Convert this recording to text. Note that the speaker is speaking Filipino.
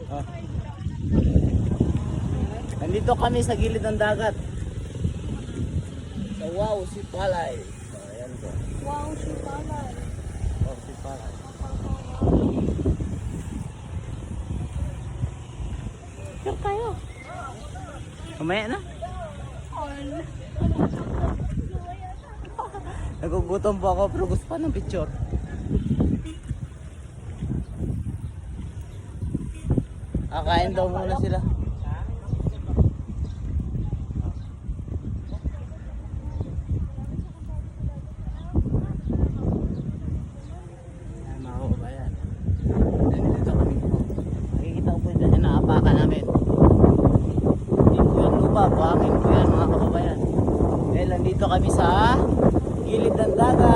Ah. Nandito kami sa gilid ng dagat. Sa Wow Sipalay. Ayan po. Wow, Sipalay. Wow Sipalay. Sure kayo. Mamaya na. Nagugutom po ako pero gusto pa ng picture. Kakain daw muna sila. Ayan mga kababayan. Nandito kami po. Nakikita ko po yung inaapakan namin. Hindi po yan lupa. Buhangin po yan mga kababayan. Dahil nandito kami sa gilid ng dagat.